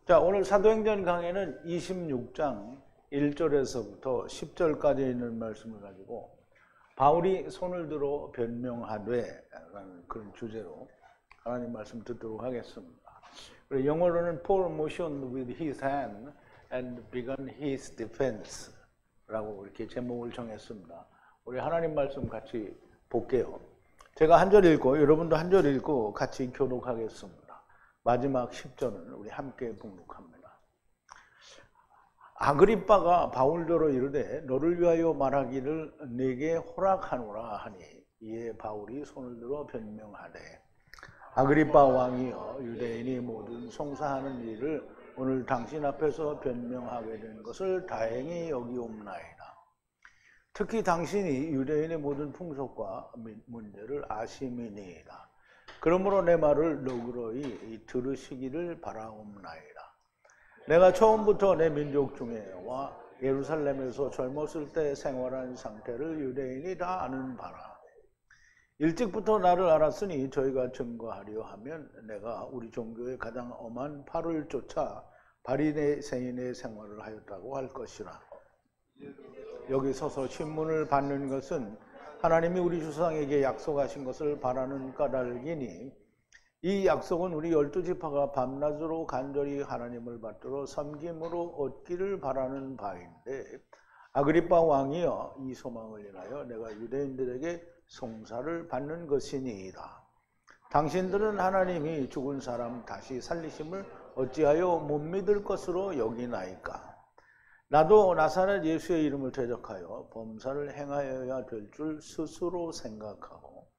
자, 오늘 사도행전 강해는 26장 1절에서부터 10절까지 있는 말씀을 가지고 바울이 손을 들어 변명하되 라는 그런 주제로 하나님 말씀 듣도록 하겠습니다. 영어로는 Paul motioned with his hand and began his defense 라고 이렇게 제목을 정했습니다. 우리 하나님 말씀 같이 볼게요. 제가 한 절 읽고 여러분도 한 절 읽고 같이 교독하겠습니다. 마지막 10절은 우리 함께 봉독합니다. 아그리빠가 바울더러 이르되 너를 위하여 말하기를 내게 허락하노라 하니 이에 바울이 손을 들어 변명하되 아그리빠 왕이여 유대인이 모든 송사하는 일을 오늘 당신 앞에서 변명하게 된 것을 다행히 여기옵나이다. 특히 당신이 유대인의 모든 풍속과 문제를 아심이니이다. 그러므로 내 말을 너그러이 들으시기를 바라옵나이다. 내가 처음부터 내 민족 중에와 예루살렘에서 젊었을 때 생활한 상태를 유대인이 다 아는 바라. 일찍부터 나를 알았으니 저희가 증거하려 하면 내가 우리 종교의 가장 엄한 팔을 쫓아 바리새인의 생활을 하였다고 할 것이라. 여기 서서 신문을 받는 것은 하나님이 우리 주상에게 약속하신 것을 바라는 까닭이니 이 약속은 우리 12지파가 밤낮으로 간절히 하나님을 받들어 섬김으로 얻기를 바라는 바인데 아그리빠 왕이여 이 소망을 인하여 내가 유대인들에게 송사를 받는 것이니이다. 당신들은 하나님이 죽은 사람 다시 살리심을 어찌하여 못 믿을 것으로 여기나이까? 나도 나사렛 예수의 이름을 대적하여 범사를 행하여야 될 줄 스스로 생각하고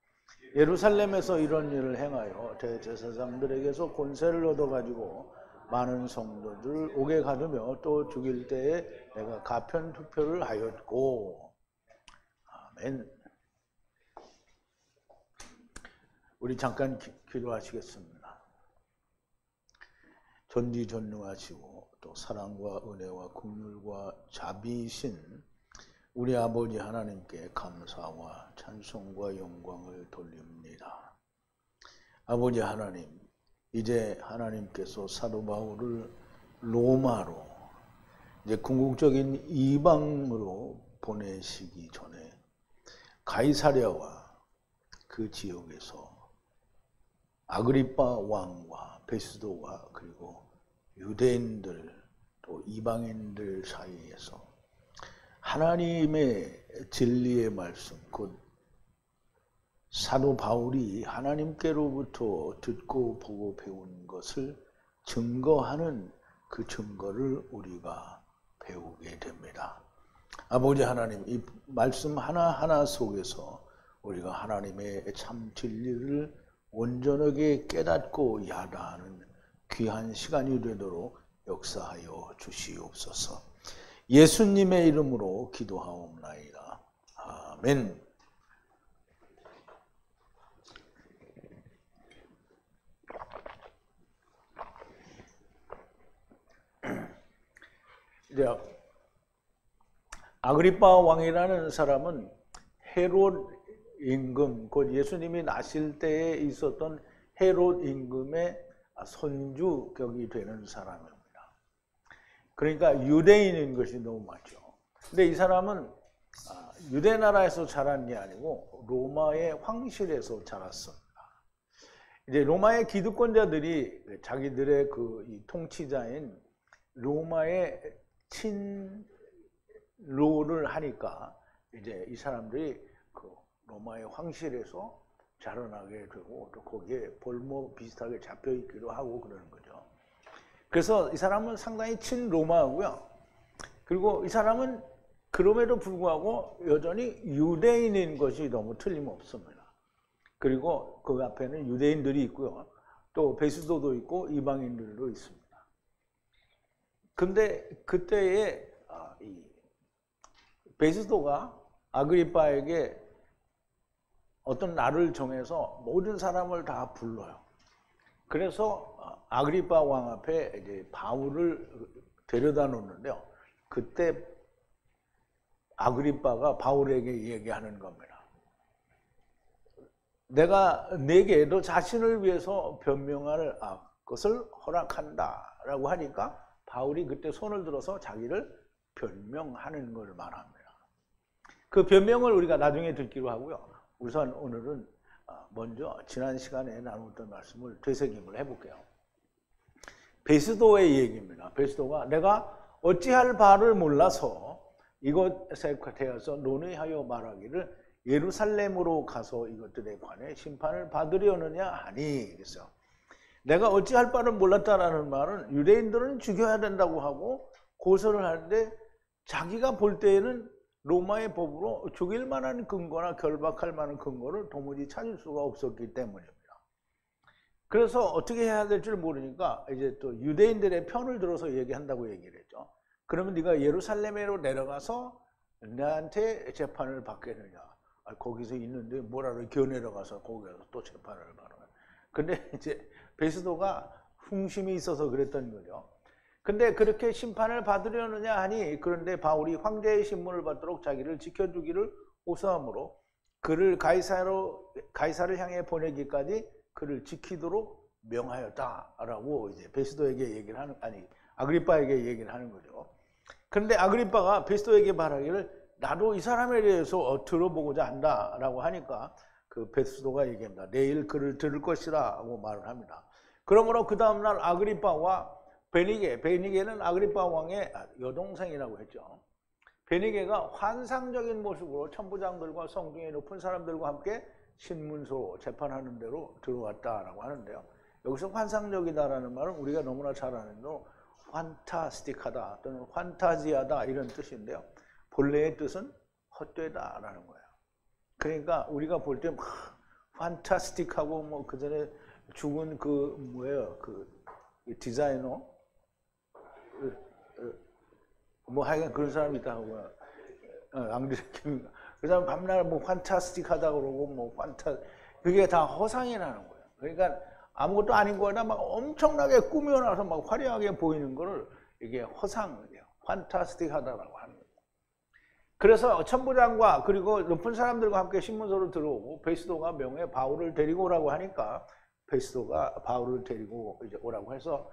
예루살렘에서 이런 일을 행하여 대제사장들에게서 권세를 얻어가지고 많은 성도들을 옥에 가두며 또 죽일 때에 내가 가편투표를 하였고. 아멘. 우리 잠깐 기도하시겠습니다. 전지전능하시고 또 사랑과 은혜와 긍휼과 자비이신 우리 아버지 하나님께 감사와 찬송과 영광을 돌립니다. 아버지 하나님, 이제 하나님께서 사도 바울을 로마로 이제 궁극적인 이방으로 보내시기 전에 가이사랴와 그 지역에서 아그리빠 왕과 베스도와 그리고 유대인들 또 이방인들 사이에서 하나님의 진리의 말씀, 곧 사도 바울이 하나님께로부터 듣고 보고 배운 것을 증거하는 그 증거를 우리가 배우게 됩니다. 아버지 하나님, 이 말씀 하나하나 속에서 우리가 하나님의 참 진리를 온전하게 깨닫고 야다하는 귀한 시간이 되도록 역사하여 주시옵소서. 예수님의 이름으로 기도하옵나이다. 아멘. 이제 아그리빠 왕이라는 사람은 헤롯 임금, 곧 예수님이 나실 때에 있었던 헤롯 임금의 손주격이 되는 사람입니다. 그러니까 유대인인 것이 너무 많죠. 근데 이 사람은 유대 나라에서 자란 게 아니고 로마의 황실에서 자랐습니다. 이제 로마의 기득권자들이 자기들의 이 통치자인 로마의 친로를 하니까 이제 이 사람들이 그 로마의 황실에서 자라나게 되고 또 거기에 볼모 비슷하게 잡혀 있기도 하고 그러는 거죠. 그래서 이 사람은 상당히 친로마하고요. 그리고 이 사람은 그럼에도 불구하고 여전히 유대인인 것이 너무 틀림없습니다. 그리고 그 앞에는 유대인들이 있고요. 또 베스도도 있고 이방인들도 있습니다. 근데 그때에 이 베스도가 아그리빠에게 어떤 날을 정해서 모든 사람을 다 불러요. 그래서 아그리빠 왕 앞에 이제 바울을 데려다 놓는데요. 그때 아그리빠가 바울에게 얘기하는 겁니다. 내가 내게 너 자신을 위해서 변명할 것을 허락한다라고 하니까 바울이 그때 손을 들어서 자기를 변명하는 걸 말합니다. 그 변명을 우리가 나중에 듣기로 하고요. 우선 오늘은 먼저 지난 시간에 나눴던 말씀을 되새김을 해볼게요. 베스도의 얘기입니다. 베스도가 내가 어찌할 바를 몰라서 이것에 대해서 논의하여 말하기를 예루살렘으로 가서 이것들에 관해 심판을 받으려느냐 하니, 그래서 내가 어찌할 바를 몰랐다라는 말은 유대인들은 죽여야 된다고 하고 고소를 하는데 자기가 볼 때에는 로마의 법으로 죽일 만한 근거나 결박할 만한 근거를 도무지 찾을 수가 없었기 때문입니다. 그래서 어떻게 해야 될 줄 모르니까 이제 또 유대인들의 편을 들어서 얘기한다고 얘기를 했죠. 그러면 네가 예루살렘으로 내려가서 나한테 재판을 받겠느냐. 거기서 있는데 뭐라를 기어 내려가서 거기서 또 재판을 받아요. 근데 이제 베스도가 흉심이 있어서 그랬던 거죠. 근데 그렇게 심판을 받으려느냐 하니, 그런데 바울이 황제의 신문을 받도록 자기를 지켜주기를 호소하므로 그를 가이사를 향해 보내기까지 그를 지키도록 명하였다라고 이제 베스도에게 얘기를 하는, 아니 아그리빠에게 얘기를 하는 거죠. 그런데 아그리빠가 베스도에게 말하기를 나도 이 사람에 대해서 들어보고자 한다라고 하니까 그 베스도가 얘기합니다. 내일 그를 들을 것이라고 말을 합니다. 그러므로 그 다음날 아그리빠와 베니게는 아그리빠 왕의 여동생이라고 했죠. 베니게가 환상적인 모습으로 천부장들과 성중의 높은 사람들과 함께 신문소 재판하는 대로 들어왔다라고 하는데요. 여기서 환상적이다라는 말은 우리가 너무나 잘 아는 대로 판타스틱하다 또는 판타지하다 이런 뜻인데요. 본래의 뜻은 헛되다라는 거예요. 그러니까 우리가 볼 때 막 판타스틱하고 뭐 그 전에 죽은 그 뭐예요, 그 디자이너 뭐 하여간 그런 사람이 있다 하고요. 앙드레 그 사람 밤낮 뭐 판타스틱하다 그러고 뭐 그게 다 허상이라는 거예요. 그러니까 아무것도 아닌 거에다 막 엄청나게 꾸며놔서 막 화려하게 보이는 거를 이게 허상이에요. 판타스틱하다라고 하는 거예요. 그래서 천부장과 그리고 높은 사람들과 함께 신문소로 들어오고 베스도가 명예 바울을 데리고 오라고 하니까 베스도가 바울을 데리고 이제 오라고 해서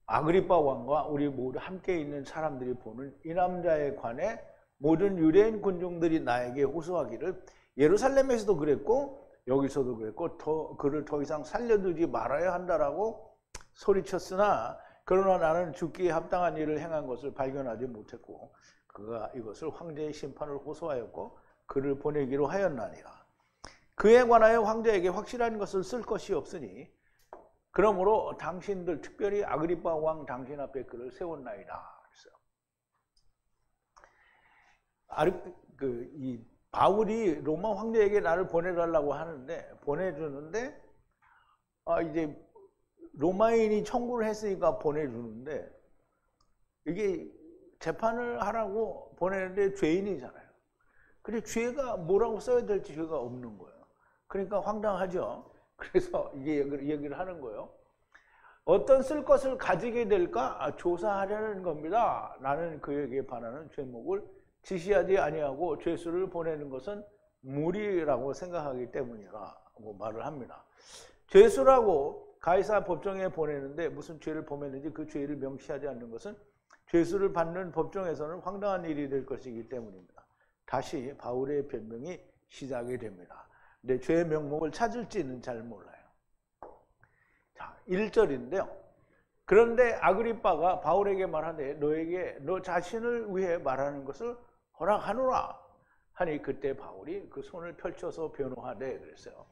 아그리빠 왕과 우리 모두 함께 있는 사람들이 보는 이 남자에 관해 모든 유대인 군중들이 나에게 호소하기를 예루살렘에서도 그랬고 여기서도 그랬고 그를 더 이상 살려두지 말아야 한다라고 소리쳤으나 그러나 나는 죽기에 합당한 일을 행한 것을 발견하지 못했고 그가 이것을 황제의 심판을 호소하였고 그를 보내기로 하였나니라. 그에 관하여 황제에게 확실한 것을 쓸 것이 없으니 그러므로 당신들 특별히 아그리빠 왕 당신 앞에 그를 세웠나이다. 이 바울이 로마 황제에게 나를 보내달라고 하는데 보내주는데 이제 로마인이 청구를 했으니까 보내주는데 이게 재판을 하라고 보내는데 죄인이잖아요. 근데 죄가 뭐라고 써야 될지 죄가 없는 거예요. 그러니까 황당하죠. 그래서 이게 얘기를 하는 거예요. 어떤 쓸 것을 가지게 될까 조사하려는 겁니다. 나는 그에게 반하는 죄목을 지시하지 아니하고 죄수를 보내는 것은 무리라고 생각하기 때문이라고 말을 합니다. 죄수라고 가이사 법정에 보내는데 무슨 죄를 범했는지 그 죄를 명시하지 않는 것은 죄수를 받는 법정에서는 황당한 일이 될 것이기 때문입니다. 다시 바울의 변명이 시작이 됩니다. 근데 죄의 명목을 찾을지는 잘 몰라요. 자, 1절인데요. 그런데 아그리빠가 바울에게 말하되 너에게 너 자신을 위해 말하는 것을 허락하노라 하니 그때 바울이 그 손을 펼쳐서 변호하되 그랬어요.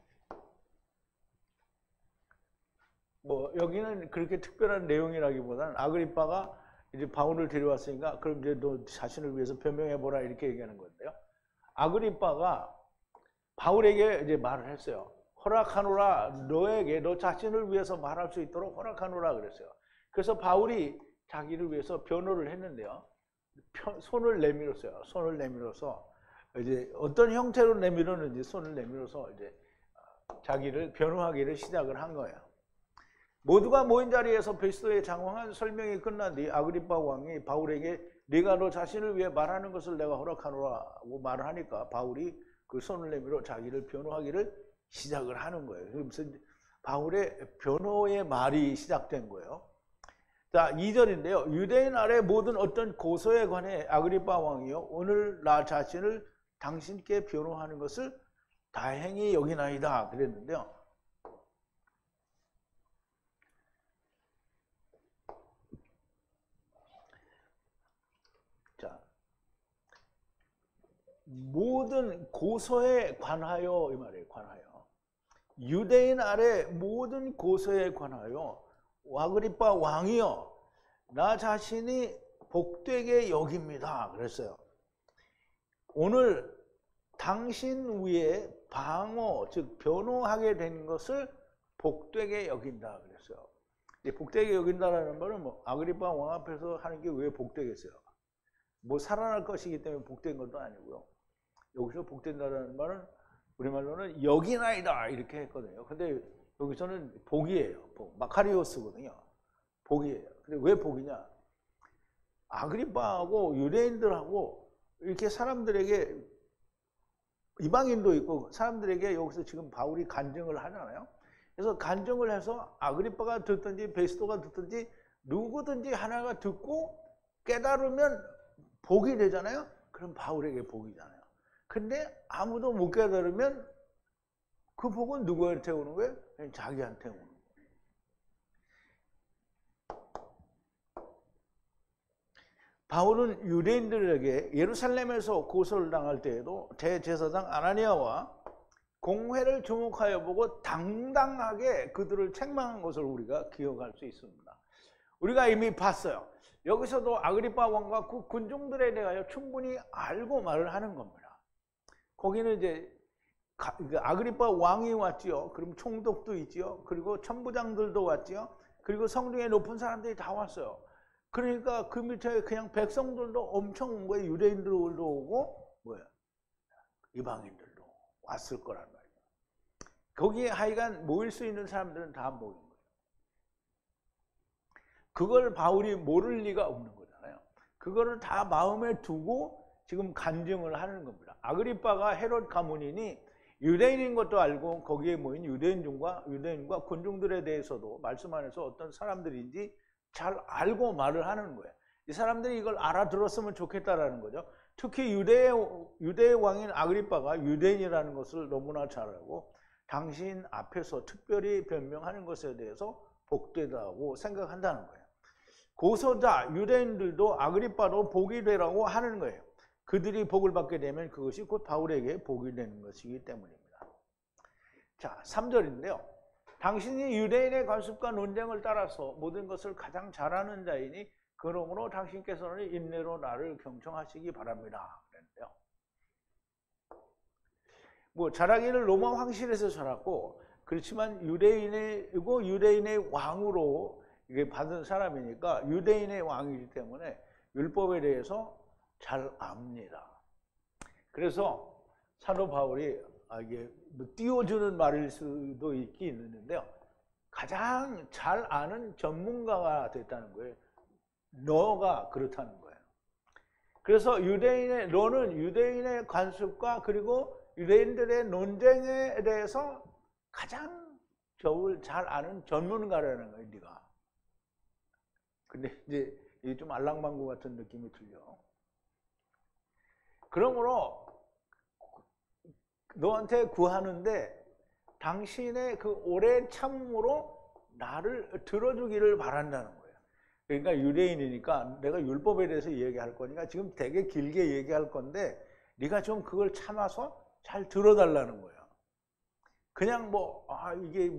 뭐 여기는 그렇게 특별한 내용이라기보다는 아그리빠가 이제 바울을 데려왔으니까 그럼 이제 너 자신을 위해서 변명해보라 이렇게 얘기하는 건데요. 아그리빠가 바울에게 이제 말을 했어요. 허락하노라 너에게 너 자신을 위해서 말할 수 있도록 허락하노라 그랬어요. 그래서 바울이 자기를 위해서 변호를 했는데요. 손을 내밀었어요. 손을 내밀어서 이제 어떤 형태로 내밀었는지 손을 내밀어서 이제 자기를 변호하기를 시작을 한 거예요. 모두가 모인 자리에서 베스도의 장황한 설명이 끝난 뒤 아그리빠 왕이 바울에게 네가 너 자신을 위해 말하는 것을 내가 허락하노라고 말을 하니까 바울이 그 손을 내밀어 자기를 변호하기를 시작을 하는 거예요. 그래서 바울의 변호의 말이 시작된 거예요. 자, 2절인데요. 유대인 아래 모든 어떤 고소에 관해 아그리빠 왕이요 오늘 나 자신을 당신께 변호하는 것을 다행히 여기나이다 그랬는데요. 자, 모든 고소에 관하여 이 말이에요. 관하여. 유대인 아래 모든 고소에 관하여 아그리빠 왕이여 나 자신이 복되게 여깁니다 그랬어요. 오늘 당신 위에 방어 즉 변호하게 된 것을 복되게 여긴다 그랬어요. 복되게 여긴다라는 말은 뭐 아그리빠 왕 앞에서 하는 게 왜 복되겠어요? 뭐 살아날 것이기 때문에 복된 것도 아니고요. 여기서 복된다라는 말은 우리말로는 여기나이다 이렇게 했거든요. 근데 여기서는 복이에요. 복. 마카리오스거든요. 복이에요. 근데 왜 복이냐? 아그리빠하고 유대인들하고 이렇게 사람들에게 이방인도 있고 사람들에게 여기서 지금 바울이 간증을 하잖아요. 그래서 간증을 해서 아그리빠가 듣든지 베스도가 듣든지 누구든지 하나가 듣고 깨달으면 복이 되잖아요. 그럼 바울에게 복이잖아요. 근데 아무도 못 깨달으면 그 복은 누구한테 오는 거예요? 그냥 자기한테 오는 거예요. 바울은 유대인들에게 예루살렘에서 고소를 당할 때에도 대제사장 아나니아와 공회를 주목하여 보고 당당하게 그들을 책망한 것을 우리가 기억할 수 있습니다. 우리가 이미 봤어요. 여기서도 아그리빠 왕과 그 군중들에 대하여 충분히 알고 말을 하는 겁니다. 거기는 이제 아그리빠 왕이 왔지요. 그럼 총독도 있지요. 그리고 천부장들도 왔지요. 그리고 성중에 높은 사람들이 다 왔어요. 그러니까 그 밑에 그냥 백성들도 엄청 온 거예요. 유대인들도 오고 뭐야 이방인들도 왔을 거란 말이에요. 거기에 하여간 모일 수 있는 사람들은 다 모인 거예요. 그걸 바울이 모를 리가 없는 거잖아요. 그거를 다 마음에 두고 지금 간증을 하는 겁니다. 아그리빠가 헤롯 가문이니 유대인인 것도 알고 거기에 모인 유대인과 군중들에 대해서도 말씀 안에서 어떤 사람들인지 잘 알고 말을 하는 거예요. 이 사람들이 이걸 알아들었으면 좋겠다라는 거죠. 특히 유대의 왕인 아그리빠가 유대인이라는 것을 너무나 잘 알고 당신 앞에서 특별히 변명하는 것에 대해서 복되다고 생각한다는 거예요. 고소자 유대인들도 아그리빠도 복이 되라고 하는 거예요. 그들이 복을 받게 되면 그것이 곧 바울에게 복이 되는 것이기 때문입니다. 자, 3절인데요. 당신이 유대인의 관습과 논쟁을 따라서 모든 것을 가장 잘하는 자이니 그러므로 당신께서는 인내로 나를 경청하시기 바랍니다. 그랬는데요. 뭐 자라기를 로마 황실에서 자랐고 그렇지만 유대인이고 유대인의 왕으로 이게 받은 사람이니까 유대인의 왕이기 때문에 율법에 대해서 잘 압니다. 그래서 사도 바울이 이게 뭐 띄워주는 말일 수도 있긴 있는데요. 가장 잘 아는 전문가가 됐다는 거예요. 너가 그렇다는 거예요. 그래서 너는 유대인의 관습과 그리고 유대인들의 논쟁에 대해서 가장 잘 아는 전문가라는 거예요, 네가. 근데 이제 이게 좀 알랑방구 같은 느낌이 들려. 그러므로 너한테 구하는데 당신의 그 오래 참음으로 나를 들어주기를 바란다는 거예요. 그러니까 유대인이니까 내가 율법에 대해서 얘기할 거니까 지금 되게 길게 얘기할 건데 네가 좀 그걸 참아서 잘 들어달라는 거예요. 그냥 이게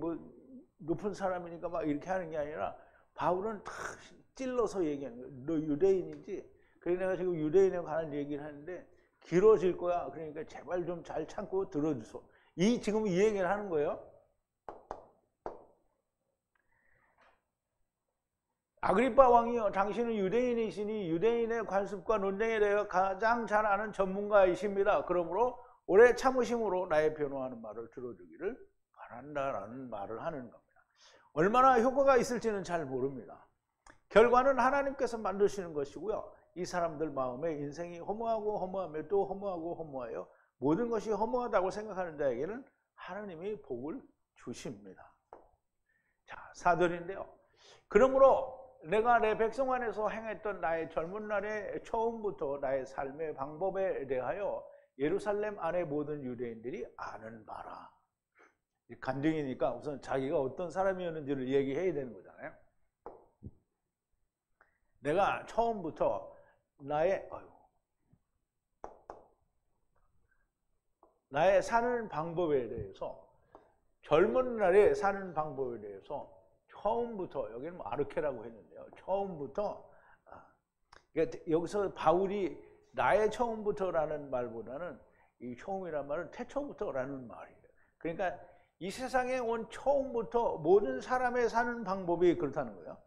높은 사람이니까 막 이렇게 하는 게 아니라 바울은 다 찔러서 얘기하는 거예요. 너 유대인이지? 그래서 내가 지금 유대인에 관한 얘기를 하는데 길어질 거야. 그러니까 제발 좀 잘 참고 들어주소. 지금 이 얘기를 하는 거예요. 아그리빠 왕이요, 당신은 유대인이시니 유대인의 관습과 논쟁에 대해 가장 잘 아는 전문가이십니다. 그러므로 오래 참으심으로 나의 변호하는 말을 들어주기를 바란다라는 말을 하는 겁니다. 얼마나 효과가 있을지는 잘 모릅니다. 결과는 하나님께서 만드시는 것이고요. 이 사람들 마음에 인생이 허무하며 또 허무하여 모든 것이 허무하다고 생각하는 자에게는 하나님이 복을 주십니다. 자, 4절인데요. 그러므로 내가 내 백성 안에서 행했던 나의 젊은 날의 처음부터 나의 삶의 방법에 대하여 예루살렘 안의 모든 유대인들이 아는 바라. 간증이니까 우선 자기가 어떤 사람이었는지를 얘기해야 되는 거잖아요. 내가 처음부터 나의 사는 방법에 대해서, 젊은 날에 사는 방법에 대해서 처음부터, 여기는 뭐 아르케라고 했는데요. 처음부터, 그러니까 여기서 바울이 나의 처음부터라는 말보다는 이 처음이란 말은 태초부터라는 말이에요. 그러니까 이 세상에 온 처음부터 모든 사람의 사는 방법이 그렇다는 거예요.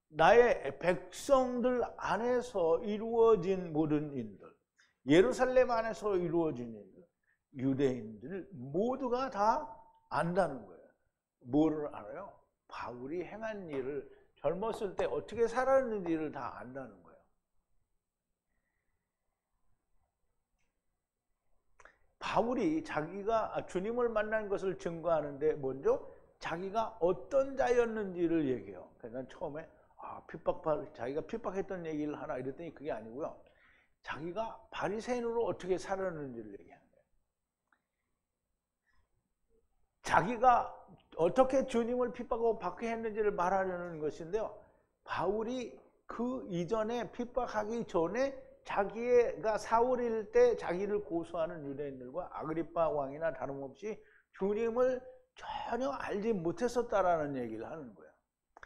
나의 백성들 안에서 이루어진 모든 일들, 예루살렘 안에서 이루어진 일들, 유대인들 모두가 다 안다는 거예요. 뭐를 알아요? 바울이 행한 일을, 젊었을 때 어떻게 살았는지를 다 안다는 거예요. 바울이 자기가 주님을 만난 것을 증거하는데 먼저 자기가 어떤 자였는지를 얘기해요. 그러니까 처음에 자기가 핍박했던 얘기를 하나 이랬더니 그게 아니고요. 자기가 바리새인으로 어떻게 살았는지를 얘기하는 거예요. 자기가 어떻게 주님을 핍박하고 박해했는지를 말하려는 것인데요. 바울이 그 이전에 핍박하기 전에 자기가 사울일 때 자기를 고소하는 유대인들과 아그리빠 왕이나 다름없이 주님을 전혀 알지 못했었다라는 얘기를 하는 거예요.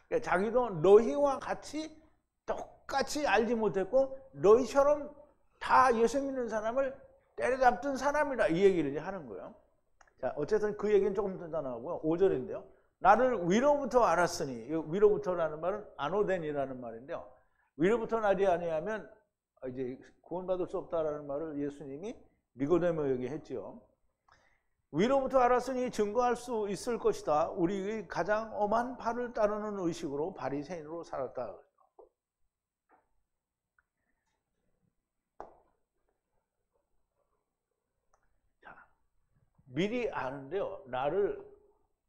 그러니까 자기도 너희와 같이 똑같이 알지 못했고 너희처럼 다 예수 믿는 사람을 때려잡던 사람이다, 이 얘기를 이제 하는 거예요. 자, 어쨌든 그 얘기는 조금 더 나오고요. 5절인데요. 나를 위로부터 알았으니, 위로부터라는 말은 아노덴이라는 말인데요. 위로부터 나지 아니하면 이제 구원받을 수 없다라는 말을 예수님이 니고데모에게 했지요. 위로부터 알았으니 증거할 수 있을 것이다. 우리의 가장 엄한 바를 따르는 의식으로 바리새인으로 살았다. 자, 미리 아는데요. 나를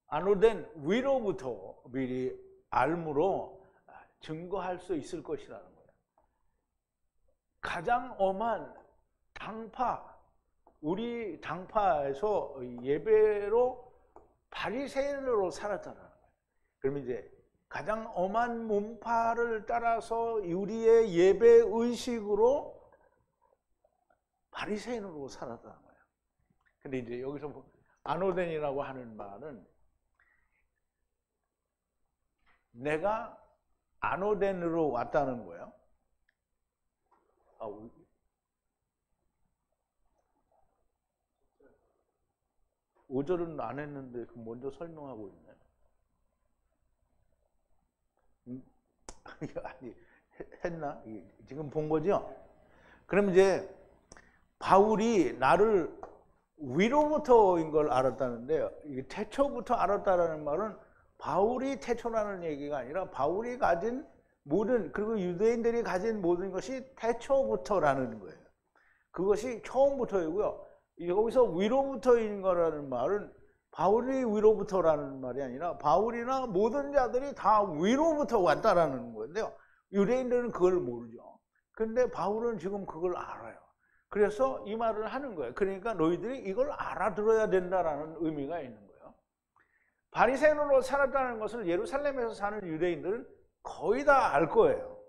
아노된 위로부터 미리 알므로 증거할 수 있을 것이라는 거예요. 가장 엄한 당파, 우리 당파에서 예배로 바리새인으로 살았다는 거예요. 그러면 이제 가장 엄한 문파를 따라서 우리의 예배 의식으로 바리새인으로 살았다는 거예요. 근데 이제 여기서 아노덴이라고 하는 말은 내가 아노덴으로 왔다는 거예요. 5절은 안 했는데 먼저 설명하고 있네. 아니, 했나? 지금 본 거죠? 그럼 이제 바울이 나를 위로부터인 걸 알았다는데, 이게 태초부터 알았다라는 말은 바울이 태초라는 얘기가 아니라 바울이 가진 모든, 그리고 유대인들이 가진 모든 것이 태초부터라는 거예요. 그것이 처음부터이고요. 여기서 위로부터인 거라는 말은 바울이 위로부터라는 말이 아니라 바울이나 모든 자들이 다 위로부터 왔다라는 건데요. 유대인들은 그걸 모르죠. 근데 바울은 지금 그걸 알아요. 그래서 이 말을 하는 거예요. 그러니까 너희들이 이걸 알아들어야 된다라는 의미가 있는 거예요. 바리새인으로 살았다는 것을 예루살렘에서 사는 유대인들은 거의 다 알 거예요.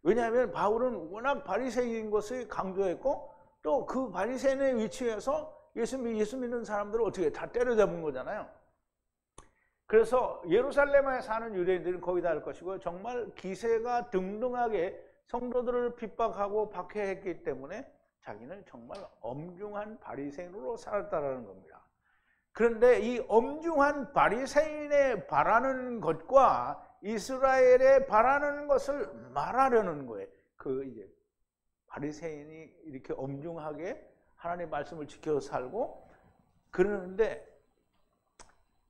왜냐하면 바울은 워낙 바리새인인 것을 강조했고 또 그 바리새인의 위치에서 예수 믿는 사람들을 어떻게 다 때려잡은 거잖아요. 그래서 예루살렘에 사는 유대인들은 거의 다 알 것이고 정말 기세가 등등하게 성도들을 핍박하고 박해했기 때문에 자기는 정말 엄중한 바리새인으로 살았다는 겁니다. 그런데 이 엄중한 바리새인의 바라는 것과 이스라엘의 바라는 것을 말하려는 거예요. 이제 바리새인이 이렇게 엄중하게 하나님의 말씀을 지켜 살고 그러는데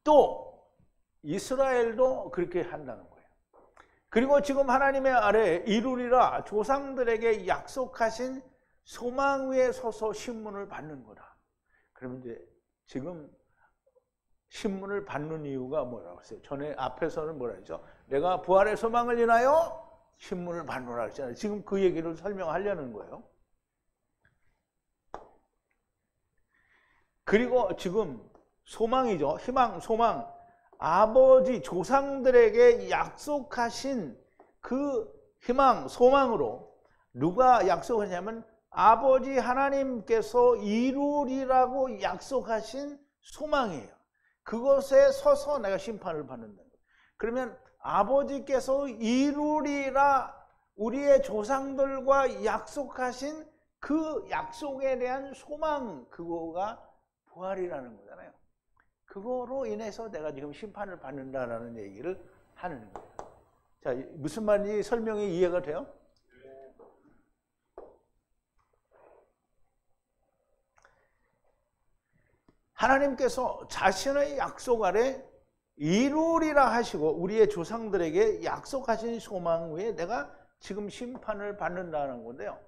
또 이스라엘도 그렇게 한다는 거예요. 그리고 지금 하나님의 아래 이루리라 조상들에게 약속하신 소망 위에 서서 신문을 받는 거다. 그러면 이제 지금 신문을 받는 이유가 뭐라고 했어요? 전에 앞에서는 뭐라 했죠? 내가 부활의 소망을 인하여 신문을 받노라 했잖아요. 지금 그 얘기를 설명하려는 거예요. 그리고 지금 소망이죠. 희망, 소망. 아버지 조상들에게 약속하신 그 희망, 소망으로 누가 약속하냐면 아버지 하나님께서 이루리라고 약속하신 소망이에요. 그것에 서서 내가 심판을 받는다. 그러면 아버지께서 이루리라 우리의 조상들과 약속하신 그 약속에 대한 소망, 그거가 부활이라는 거잖아요. 그거로 인해서 내가 지금 심판을 받는다라는 얘기를 하는 거예요. 자, 무슨 말인지 설명이 이해가 돼요? 하나님께서 자신의 약속 아래 이루리라 하시고 우리의 조상들에게 약속하신 소망 위에 내가 지금 심판을 받는다는 건데요.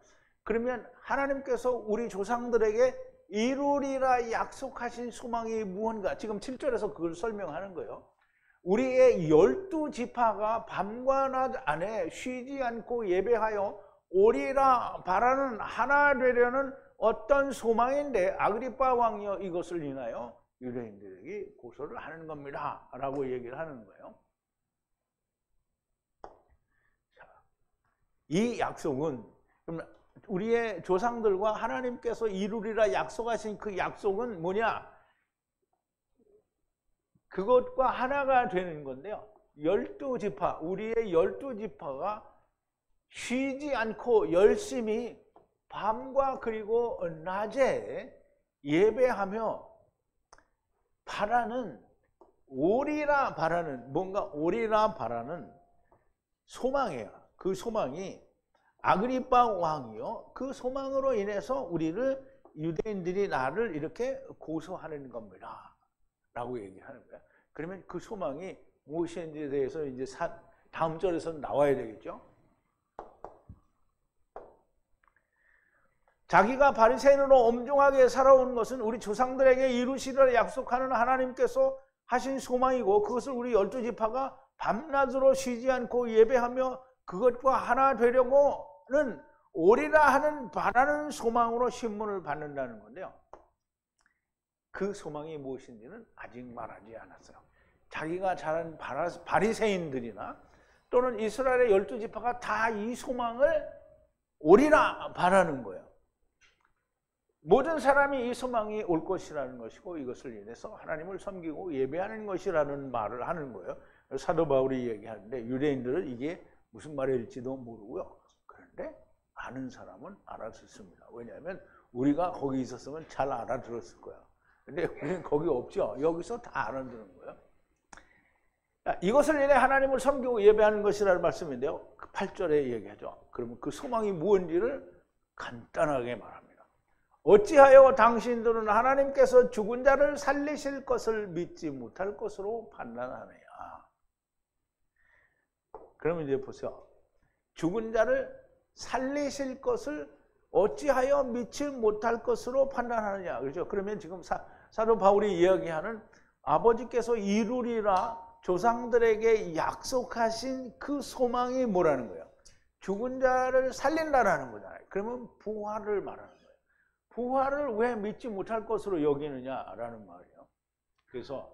그러면 하나님께서 우리 조상들에게 이루리라 약속하신 소망이 무언가? 지금 7절에서 그걸 설명하는 거예요. 우리의 12지파가 밤과 낮 안에 쉬지 않고 예배하여 오리라 바라는 하나 되려는 어떤 소망인데 아그리빠 왕이여 이것을 인하여 유대인들에게 고소를 하는 겁니다 라고 얘기를 하는 거예요. 자, 이 약속은 우리의 조상들과 하나님께서 이루리라 약속하신 그 약속은 뭐냐? 그것과 하나가 되는 건데요. 12지파, 우리의 12지파가 쉬지 않고 열심히 밤과 그리고 낮에 예배하며 바라는 오리라 바라는 뭔가 오리라 바라는 소망이에요. 그 소망이 아그리빠 왕이요. 그 소망으로 인해서 우리를 유대인들이 나를 이렇게 고소하는 겁니다. 라고 얘기하는 거야. 그러면 그 소망이 무엇인지에 대해서 이제 다음 절에서 나와야 되겠죠. 자기가 바리새인으로 엄중하게 살아온 것은 우리 조상들에게 이루시리라 약속하는 하나님께서 하신 소망이고 그것을 우리 12지파가 밤낮으로 쉬지 않고 예배하며 그것과 하나 되려고는 오리라 하는 바라는 소망으로 신문을 받는다는 건데요. 그 소망이 무엇인지는 아직 말하지 않았어요. 자기가 자란 바리새인들이나 또는 이스라엘의 12지파가 다 이 소망을 오리라 바라는 거예요. 모든 사람이 이 소망이 올 것이라는 것이고 이것을 인해서 하나님을 섬기고 예배하는 것이라는 말을 하는 거예요. 사도 바울이 얘기하는데 유대인들은 이게 무슨 말일지도 모르고요. 그런데 아는 사람은 알아듣습니다. 왜냐하면 우리가 거기 있었으면 잘 알아들었을 거야. 근데 우리는 거기 없죠. 여기서 다 알아듣는 거예요. 이것을 인해 하나님을 섬기고 예배하는 것이라는 말씀인데요. 8절에 얘기하죠. 그러면 그 소망이 무엇인지를 간단하게 말합니다. 어찌하여 당신들은 하나님께서 죽은 자를 살리실 것을 믿지 못할 것으로 판단하느냐. 그러면 이제 보세요. 죽은 자를 살리실 것을 어찌하여 믿지 못할 것으로 판단하느냐. 그렇죠? 그러면 지금 사도 바울이 이야기하는 아버지께서 이루리라 조상들에게 약속하신 그 소망이 뭐라는 거예요? 죽은 자를 살린다라는 거잖아요. 그러면 부활을 말하는 거예요. 부활을 왜 믿지 못할 것으로 여기느냐라는 말이에요. 그래서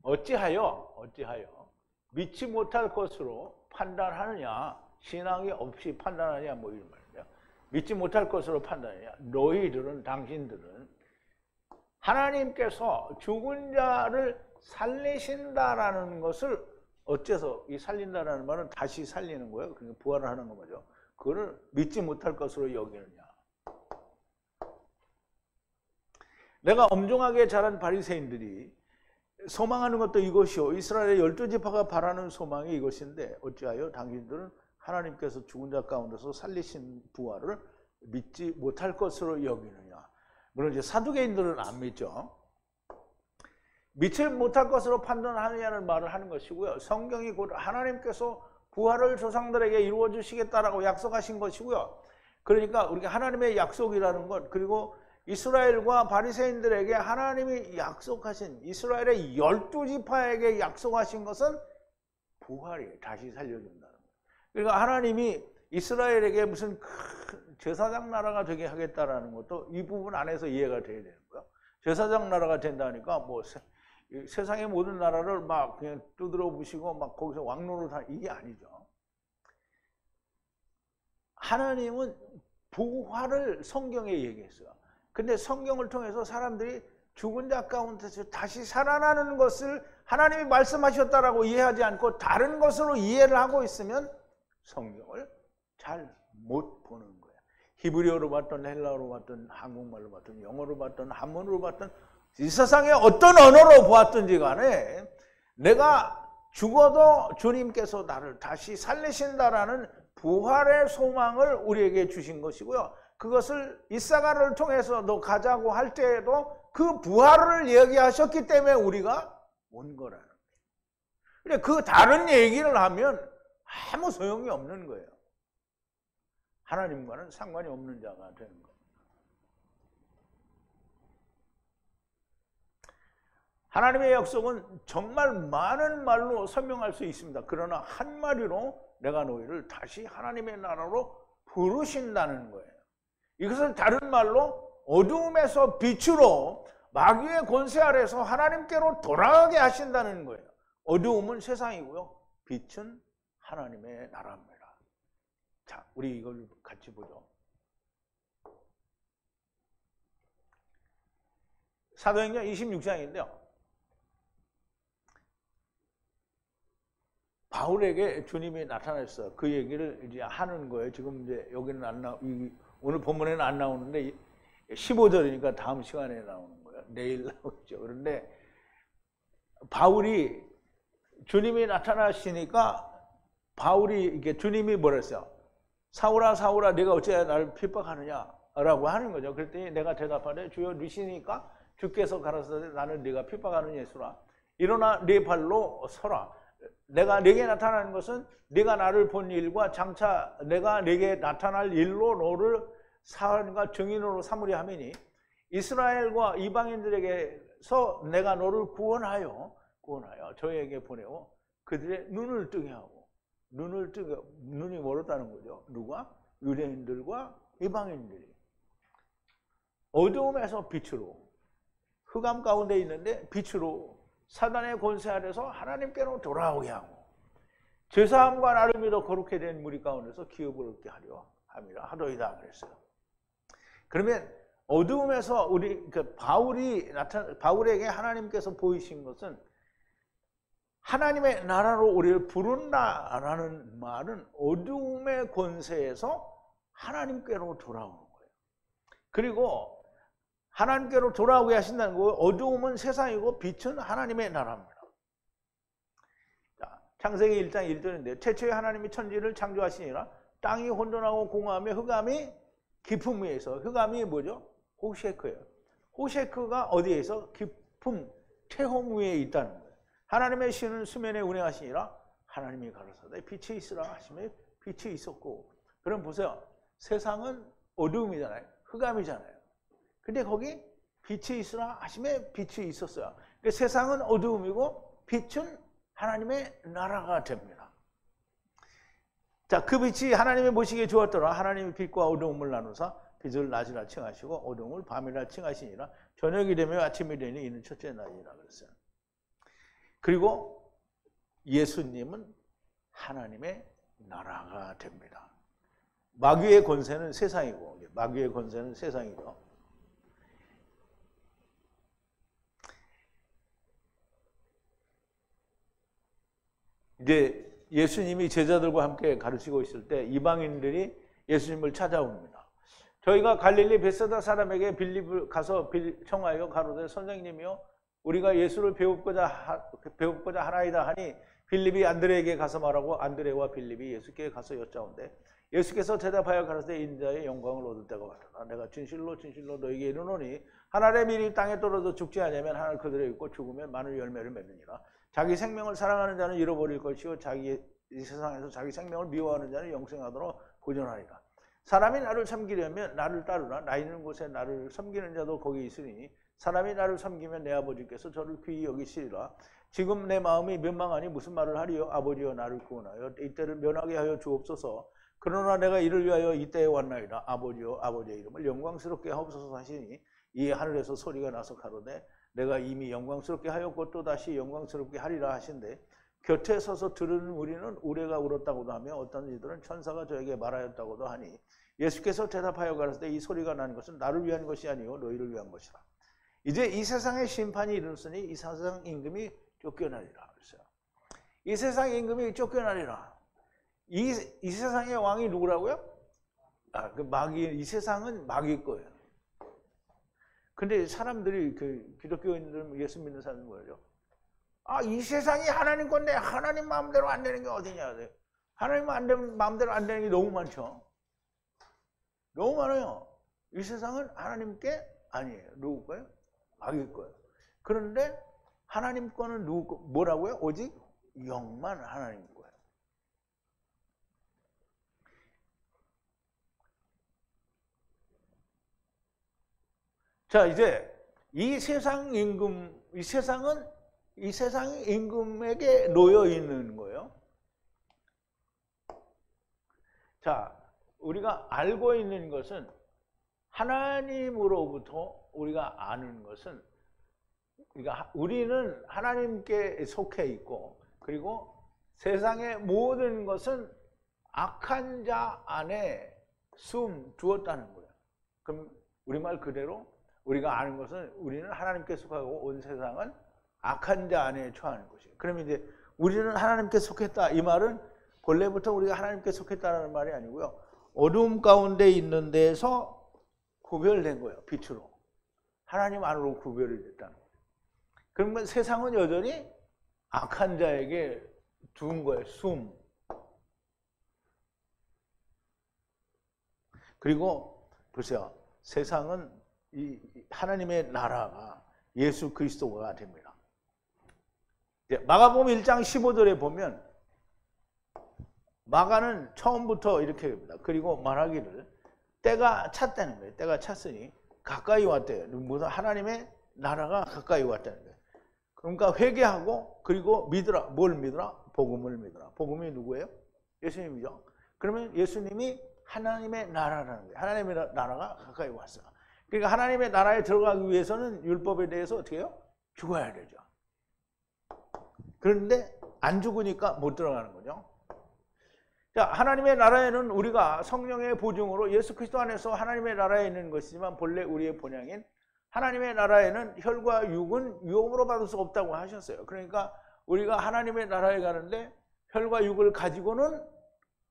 어찌하여 믿지 못할 것으로 판단하느냐, 신앙이 없이 판단하느냐 뭐 이런 말이에요. 믿지 못할 것으로 판단하느냐. 너희들은 당신들은 하나님께서 죽은 자를 살리신다라는 것을 어째서 이 살린다라는 말은 다시 살리는 거예요. 그러니까 부활을 하는 거죠. 그거를 믿지 못할 것으로 여기느냐. 내가 엄중하게 자란 바리새인들이 소망하는 것도 이것이요 이스라엘의 12지파가 바라는 소망이 이것인데 어찌하여 당신들은 하나님께서 죽은 자 가운데서 살리신 부활을 믿지 못할 것으로 여기느냐. 물론 이제 사두개인들은 안 믿죠. 믿지 못할 것으로 판단하느냐는 말을 하는 것이고요. 성경이 곧 하나님께서 부활을 조상들에게 이루어 주시겠다라고 약속하신 것이고요. 그러니까 우리가 하나님의 약속이라는 것 그리고 이스라엘과 바리새인들에게 하나님이 약속하신 이스라엘의 12지파에게 약속하신 것은 부활이 다시 살려준다는 거예요. 그러니까 하나님이 이스라엘에게 무슨 큰 제사장 나라가 되게 하겠다라는 것도 이 부분 안에서 이해가 돼야 되는 거예요. 제사장 나라가 된다니까 뭐 세상의 모든 나라를 막 그냥 두드러 부시고 막 거기서 왕노릇 이게 아니죠. 하나님은 부활을 성경에 얘기했어요. 근데 성경을 통해서 사람들이 죽은 자 가운데서 다시 살아나는 것을 하나님이 말씀하셨다라고 이해하지 않고 다른 것으로 이해를 하고 있으면 성경을 잘 못 보는 거예요. 히브리어로 봤든 헬라어로 봤든 한국말로 봤든 영어로 봤든 한문으로 봤든 이 세상에 어떤 언어로 보았든지 간에 내가 죽어도 주님께서 나를 다시 살리신다라는 부활의 소망을 우리에게 주신 것이고요. 그것을 이사가를 통해서 너 가자고 할 때에도 그 부활을 얘기하셨기 때문에 우리가 온 거라는 거예요. 근데 그 다른 얘기를 하면 아무 소용이 없는 거예요. 하나님과는 상관이 없는 자가 되는 거예요. 하나님의 약속은 정말 많은 말로 설명할 수 있습니다. 그러나 한 마디로 내가 너희를 다시 하나님의 나라로 부르신다는 거예요. 이것을 다른 말로 어두움에서 빛으로 마귀의 권세 아래서 하나님께로 돌아가게 하신다는 거예요. 어두움은 세상이고요. 빛은 하나님의 나라입니다. 자, 우리 이걸 같이 보죠. 사도행전 26장인데요. 바울에게 주님이 나타났어요. 그 얘기를 이제 하는 거예요. 지금 이제 여기는 안 오늘 본문에는 안 나오는데 15절이니까 다음 시간에 나오는 거예요. 내일 나오죠. 그런데 바울이 주님이 나타나시니까 바울이 이게 주님이 뭐랬어요? 사울아 사울아 내가 어찌하여 나를 핍박하느냐라고 하는 거죠. 그랬더니 내가 대답하되 주여 누시니까 주께서 가라사대 나는 네가 핍박하는 예수라. 일어나 네 발로 서라. 내가 네게 나타나는 것은 네가 나를 본 일과 장차 내가 네게 나타날 일로 너를 사안과 증인으로 삼으려 함이니 이스라엘과 이방인들에게서 내가 너를 구원하여 저에게 보내어 그들의 눈을 뜨게 하고 눈이 멀었다는 거죠. 누가? 유대인들과 이방인들이 어두움에서 빛으로 흑암 가운데 있는데 빛으로 사단의 권세 아래서 하나님께로 돌아오게 하고 죄사함과 나를 믿어 거룩해 된 무리 가운데서 기업을 얻게 하려 함이라 하더이다 그랬어요. 그러면 어두움에서 바울에게 하나님께서 보이신 것은 하나님의 나라로 우리를 부른다라는 말은 어두움의 권세에서 하나님께로 돌아오는 거예요. 그리고 하나님께로 돌아오게 하신다는 거예요. 어두움은 세상이고 빛은 하나님의 나라입니다. 자, 창세기 1장 1절인데 최초에 하나님이 천지를 창조하시니라 땅이 혼돈하고 공허하며 흑암이 깊음 위에서 흑암이 뭐죠? 호셰크예요. 호셰크가 어디에 있어? 깊음 태홍 위에 있다는 거예요. 하나님의 신은 수면에 운행하시니라 하나님이 가라사대 빛이 있으라 하시며 빛이 있었고. 그럼 보세요. 세상은 어두움이잖아요. 흑암이잖아요. 근데 거기 빛이 있으라 하시며 빛이 있었어요. 그러니까 세상은 어두움이고 빛은 하나님의 나라가 됩니다. 자, 그 빛이 하나님의 보시기에 좋았더라. 하나님이 빛과 어두움을 나누사 빛을 낮이라 칭하시고 어두움을 밤이라 칭하시니라. 저녁이 되며 아침이 되니 이는 첫째 날이라 그랬어요. 그리고 예수님은 하나님의 나라가 됩니다. 마귀의 권세는 세상이고 마귀의 권세는 세상이죠. 이제 예수님이 제자들과 함께 가르치고 있을 때 이방인들이 예수님을 찾아옵니다. 저희가 갈릴리 벳사다 사람에게 빌립을 가서 청하여 가로되 선생님이요 우리가 예수를 배우고자 하나이다 하니 빌립이 안드레에게 가서 말하고 안드레와 빌립이 예수께 가서 여짜온대 예수께서 대답하여 가라사대 인자의 영광을 얻을 때가 왔다. 내가 진실로 너에게 이르노니 하늘의 밀이 땅에 떨어져 죽지 않으면 하늘 그들에 있고 죽으면 많은 열매를 맺느니라. 자기 생명을 사랑하는 자는 잃어버릴 것이요 이 세상에서 자기 생명을 미워하는 자는 영생하도록 보존하리라. 사람이 나를 섬기려면 나를 따르라. 나 있는 곳에 나를 섬기는 자도 거기 있으니 사람이 나를 섬기면 내 아버지께서 저를 귀히 여기시리라. 지금 내 마음이 면망하니 무슨 말을 하리요? 아버지여 나를 구원하여 이때를 면하게 하여 주옵소서. 그러나 내가 이를 위하여 이때에 왔나이다. 아버지여 아버지의 이름을 영광스럽게 하옵소서 하시니 이에 하늘에서 소리가 나서 가로되 내가 이미 영광스럽게 하였고 또 다시 영광스럽게 하리라 하신대. 곁에 서서 들은 우리는 우레가 울었다고도 하며 어떤 이들은 천사가 저에게 말하였다고도 하니 예수께서 대답하여 가라사대 이 소리가 난 것은 나를 위한 것이 아니요 너희를 위한 것이라. 이제 이 세상의 심판이 이르렀으니 이 세상 임금이 쫓겨나리라. 그랬어요. 이 세상 임금이 쫓겨나리라. 이 세상의 왕이 누구라고요? 그 마귀. 이 세상은 마귀일 거예요. 근데 사람들이 그 기독교인들 예수 믿는 사람은 뭐예요? 이 세상이 하나님 건데 하나님 마음대로 안 되는 게 어디냐? 하나님 마음대로 안 되는 게 너무 많죠. 너무 많아요. 이 세상은 하나님께 아니에요. 누구 거예요? 마귀 거예요. 그런데 하나님 거는 누구 거? 뭐라고요? 오직 영만 하나님 거예요. 자, 이제 이 세상 임금, 이 세상이 임금에게 놓여 있는 거예요. 자, 우리가 알고 있는 것은 하나님으로부터 우리가 아는 것은 우리는 하나님께 속해 있고 그리고 세상의 모든 것은 악한 자 안에 숨 두었다는 거예요. 그럼 우리말 그대로 우리가 아는 것은 우리는 하나님께 속하고 온 세상은 악한 자 안에 처하는 것이에요. 그러면 이제 우리는 하나님께 속했다. 이 말은 본래부터 우리가 하나님께 속했다는 말이 아니고요. 어둠 가운데 있는 데서 구별된 거예요. 빛으로. 하나님 안으로 구별이 됐다는 거예요. 그러면 세상은 여전히 악한 자에게 둔 거예요. 숨. 그리고 보세요. 세상은 이 하나님의 나라가 예수 그리스도가 됩니다. 마가복음 1장 15절에 보면 마가는 처음부터 이렇게 합니다. 그리고 말하기를 때가 찼다는 거예요. 때가 찼으니 가까이 왔대요. 무슨 하나님의 나라가 가까이 왔다는 거예요. 그러니까 회개하고 그리고 믿으라. 뭘 믿으라? 복음을 믿으라. 복음이 누구예요? 예수님이죠. 그러면 예수님이 하나님의 나라라는 거예요. 하나님의 나라가 가까이 왔어요. 그러니까 하나님의 나라에 들어가기 위해서는 율법에 대해서 어떻게 해요? 죽어야 되죠. 그런데 안 죽으니까 못 들어가는 거죠. 자, 하나님의 나라에는 우리가 성령의 보증으로 예수 그리스도 안에서 하나님의 나라에 있는 것이지만 본래 우리의 본향인 하나님의 나라에는 혈과 육은 유혹으로 받을 수 없다고 하셨어요. 그러니까 우리가 하나님의 나라에 가는데 혈과 육을 가지고는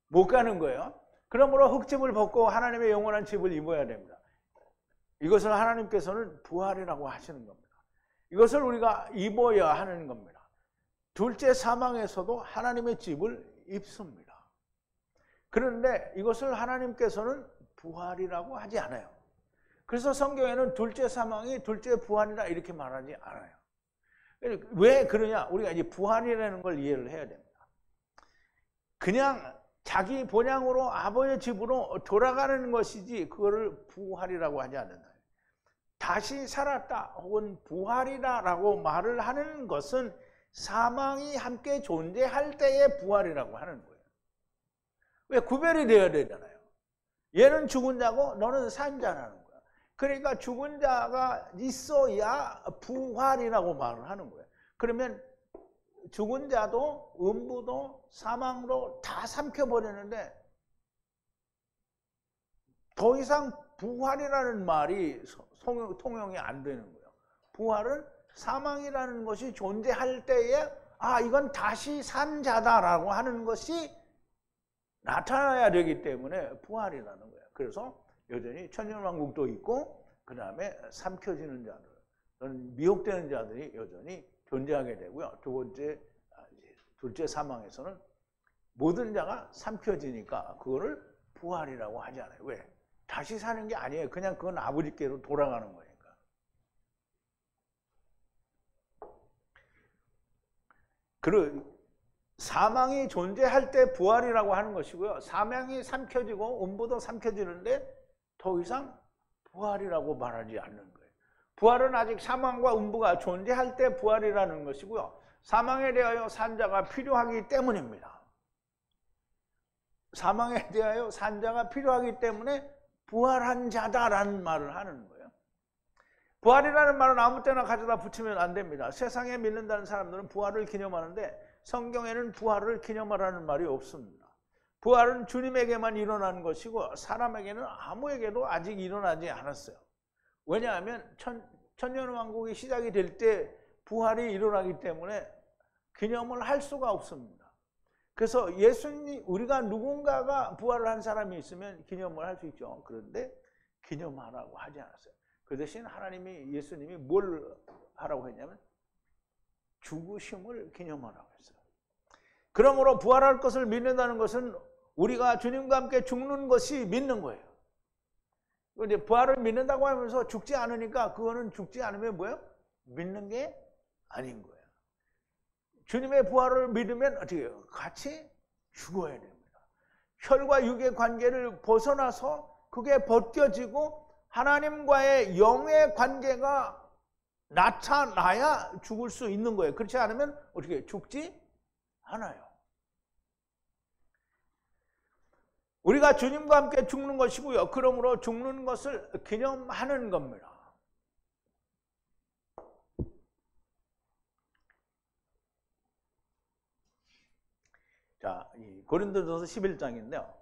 못 가는 거예요. 그러므로 흙집을 벗고 하나님의 영원한 집을 입어야 됩니다. 이것을 하나님께서는 부활이라고 하시는 겁니다. 이것을 우리가 입어야 하는 겁니다. 둘째 사망에서도 하나님의 집을 입습니다. 그런데 이것을 하나님께서는 부활이라고 하지 않아요. 그래서 성경에는 둘째 사망이 둘째 부활이라 이렇게 말하지 않아요. 왜 그러냐? 우리가 이제 부활이라는 걸 이해를 해야 됩니다. 그냥 자기 본향으로 아버지의 집으로 돌아가는 것이지 그거를 부활이라고 하지 않는다. 다시 살았다 혹은 부활이다라고 말을 하는 것은 사망이 함께 존재할 때의 부활이라고 하는 거예요. 왜? 구별이 되어야 되잖아요. 얘는 죽은 자고 너는 산 자라는 거야. 그러니까 죽은 자가 있어야 부활이라고 말을 하는 거예요. 그러면 죽은 자도 음부도 사망도 다 삼켜버리는데 더 이상 부활이라는 말이 통용이 안 되는 거예요. 부활은 사망이라는 것이 존재할 때에 이건 다시 산 자다라고 하는 것이 나타나야 되기 때문에 부활이라는 거예요. 그래서 여전히 천년왕국도 있고 그 다음에 삼켜지는 자들, 미혹되는 자들이 여전히 존재하게 되고요. 둘째 사망에서는 모든 자가 삼켜지니까 그거를 부활이라고 하지 않아요. 왜? 다시 사는 게 아니에요. 그냥 그건 아버지께로 돌아가는 거니까. 사망이 존재할 때 부활이라고 하는 것이고요. 사망이 삼켜지고 음부도 삼켜지는데 더 이상 부활이라고 말하지 않는 거예요. 부활은 아직 사망과 음부가 존재할 때 부활이라는 것이고요. 사망에 대하여 산자가 필요하기 때문입니다. 사망에 대하여 산자가 필요하기 때문에 부활한 자다라는 말을 하는 거예요. 부활이라는 말은 아무 때나 가져다 붙이면 안 됩니다. 세상에 믿는다는 사람들은 부활을 기념하는데 성경에는 부활을 기념하라는 말이 없습니다. 부활은 주님에게만 일어나는 것이고 사람에게는 아무에게도 아직 일어나지 않았어요. 왜냐하면 천년왕국이 시작이 될 때 부활이 일어나기 때문에 기념을 할 수가 없습니다. 그래서 예수님, 우리가 누군가가 부활을 한 사람이 있으면 기념을 할 수 있죠. 그런데 기념하라고 하지 않았어요. 그 대신 하나님이, 예수님이 뭘 하라고 했냐면 죽으심을 기념하라고 했어요. 그러므로 부활할 것을 믿는다는 것은 우리가 주님과 함께 죽는 것이 믿는 거예요. 이제 부활을 믿는다고 하면서 죽지 않으니까 그거는 죽지 않으면 뭐예요? 믿는 게 아닌 거예요. 주님의 부활을 믿으면 어떻게 해요? 같이 죽어야 됩니다. 혈과 육의 관계를 벗어나서 그게 벗겨지고 하나님과의 영의 관계가 나타나야 죽을 수 있는 거예요. 그렇지 않으면 어떻게 죽지 않아요. 우리가 주님과 함께 죽는 것이고요. 그러므로 죽는 것을 기념하는 겁니다. 자, 이 고린도전서 11장인데요.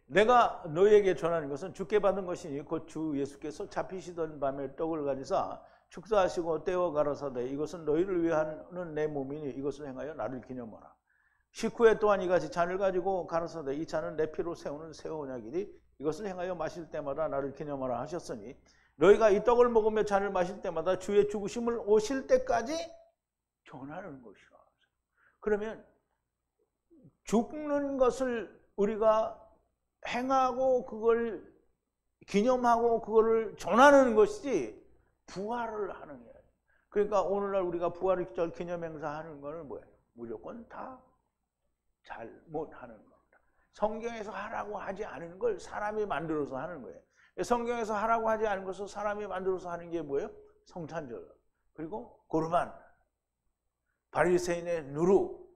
내가 너희에게 전하는 것은 주께 받은 것이니 곧 주 예수께서 잡히시던 밤에 떡을 가지사 축사하시고 떼어 가라사대 이것은 너희를 위하는 내 몸이니 이것을 행하여 나를 기념하라. 식후에 또한 이같이 잔을 가지고 가라사대 이 잔은 내 피로 세우는 새 언약이니 이것을 행하여 마실 때마다 나를 기념하라 하셨으니 너희가 이 떡을 먹으며 잔을 마실 때마다 주의 죽으심을 오실 때까지 전하는 것이라. 그러면 죽는 것을 우리가 행하고 그걸 기념하고 그거를 전하는 것이지 부활을 하는 게 아니에요. 그러니까 오늘날 우리가 부활절 기념행사 하는 거는 뭐예요? 무조건 다 잘못하는 겁니다. 성경에서 하라고 하지 않은 걸 사람이 만들어서 하는 거예요. 성경에서 하라고 하지 않은 것을 사람이 만들어서 하는 게 뭐예요? 성찬절, 그리고 고르반, 바리새인의 누루,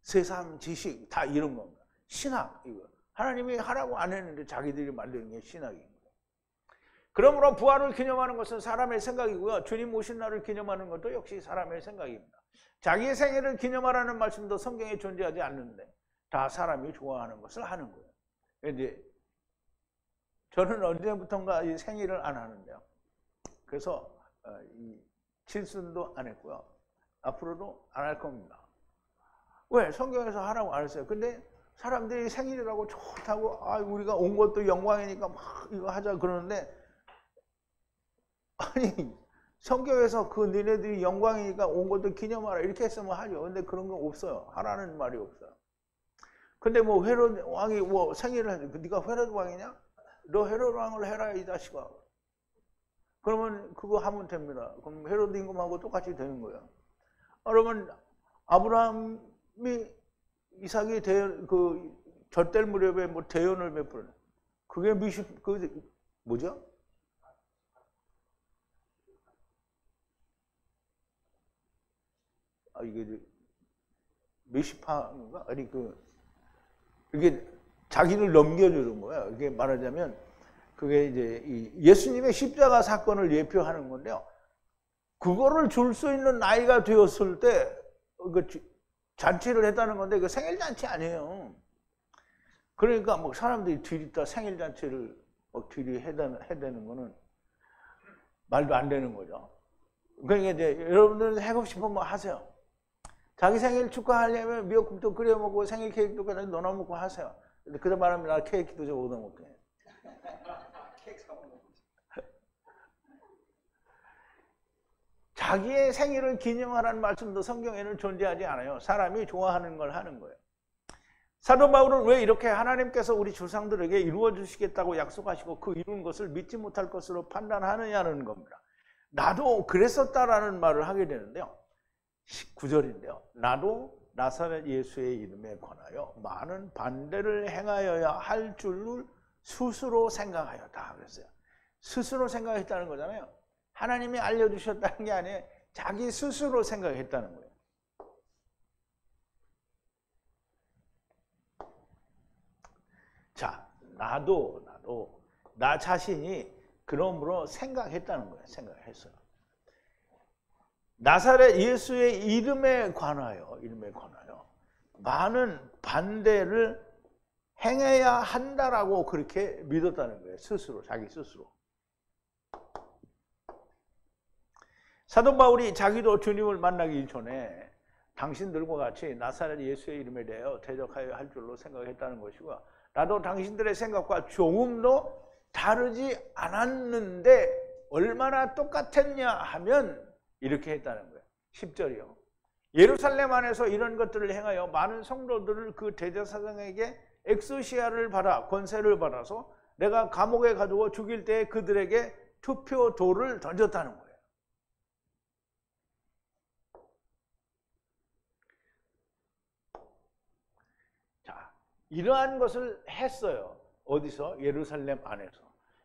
세상 지식, 다 이런 겁니다. 신학, 이거. 하나님이 하라고 안 했는데 자기들이 만드는 게 신학인 거예요. 그러므로 부활을 기념하는 것은 사람의 생각이고요. 주님 오신 날을 기념하는 것도 역시 사람의 생각입니다. 자기의 생일을 기념하라는 말씀도 성경에 존재하지 않는데 다 사람이 좋아하는 것을 하는 거예요. 이제 저는 언제부턴가 이 생일을 안 하는데요. 그래서 이 칠순도 안 했고요. 앞으로도 안 할 겁니다. 왜? 성경에서 하라고 안 했어요. 근데 사람들이 생일이라고 좋다고 우리가 온 것도 영광이니까 막 이거 하자 그러는데 아니 성경에서 그 너네들이 영광이니까 온 것도 기념하라 이렇게 했으면 하죠. 근데 그런 거 없어요. 하라는 말이 없어요. 근데 뭐 헤롯 왕이 뭐 생일을 하지. 네가 헤롯 왕이냐? 너 헤롯 왕을 해라 이 자식아. 그러면 그거 하면 됩니다. 그럼 헤롯 임금하고 똑같이 되는 거예요. 그러면 아브라함이 이삭이 그 젖될 무렵에 뭐 대연을 베풀어. 그게 뭐죠? 이게 메시파인가? 아니 이게 자기를 넘겨주는 거야. 이게 말하자면 그게 이제 예수님의 십자가 사건을 예표하는 건데요. 그거를 줄 수 있는 나이가 되었을 때 잔치를 했다는 건데 그 생일 잔치 아니에요. 그러니까 뭐 사람들이 들이다 생일 잔치를 막 해대는 거는 말도 안 되는 거죠. 그러니까 이제 여러분들은 하고 싶으면 하세요. 자기 생일 축하하려면 미역국도 끓여 먹고 생일 케이크도 그냥 넣어 먹고 하세요. 근데 그저 말하면 나 케이크도 좀 얻어 먹게. 자기의 생일을 기념하라는 말씀도 성경에는 존재하지 않아요. 사람이 좋아하는 걸 하는 거예요. 사도 바울은 왜 이렇게 하나님께서 우리 조상들에게 이루어 주시겠다고 약속하시고 그 이룬 것을 믿지 못할 것으로 판단하느냐는 겁니다. 나도 그랬었다라는 말을 하게 되는데요. 19절인데요. 나도 나사렛 예수의 이름에 관하여 많은 반대를 행하여야 할 줄을 스스로 생각하였다 그랬어요. 스스로 생각했다는 거잖아요. 하나님이 알려주셨다는 게 아니에요. 자기 스스로 생각했다는 거예요. 자, 나도 나 자신이 그러므로 생각했다는 거예요. 생각했어요. 나사렛 예수의 이름에 관하여 많은 반대를 행해야 한다라고 그렇게 믿었다는 거예요. 스스로, 자기 스스로. 사도 바울이 자기도 주님을 만나기 전에 당신들과 같이 나사렛 예수의 이름에 대하여 대적하여 할 줄로 생각했다는 것이고, 나도 당신들의 생각과 조금도 다르지 않았는데 얼마나 똑같았냐 하면 이렇게 했다는 거예요. 10절이요. 예루살렘 안에서 이런 것들을 행하여 많은 성도들을 그 대제사장에게 엑소시아를 받아 권세를 받아서 내가 감옥에 가두어 죽일 때 그들에게 투표돌을 던졌다는 거예요. 자, 이러한 것을 했어요. 어디서? 예루살렘 안에서.